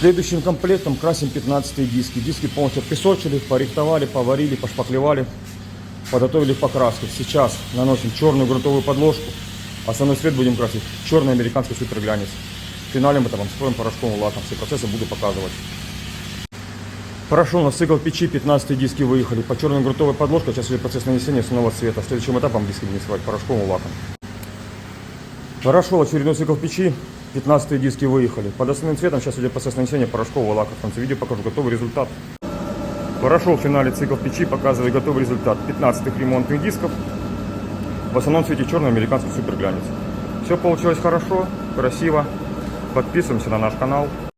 Следующим комплектом красим 15 диски. Диски полностью песочили, порихтовали, поварили, пошпаклевали, подготовили к покраске. Сейчас наносим черную грунтовую подложку. Основной цвет будем красить черный американский суперглянец. Финалем это вам строим порошковым лаком. Все процессы буду показывать. Прошел на цикл печи, 15 диски выехали. По черной грунтовой подложке сейчас идет процесс нанесения основного цвета. Следующим этапом диски будем сливать порошковым лаком. Прошел очередной цикл печи, 15 диски выехали. Под основным цветом сейчас идет процесс нанесения порошкового лака. В конце видео покажу готовый результат. Прошел в финале цикл печи, показываю готовый результат 15 ремонтных дисков. В основном цвете черный американский суперглянец. Все получилось хорошо, красиво. Подписываемся на наш канал.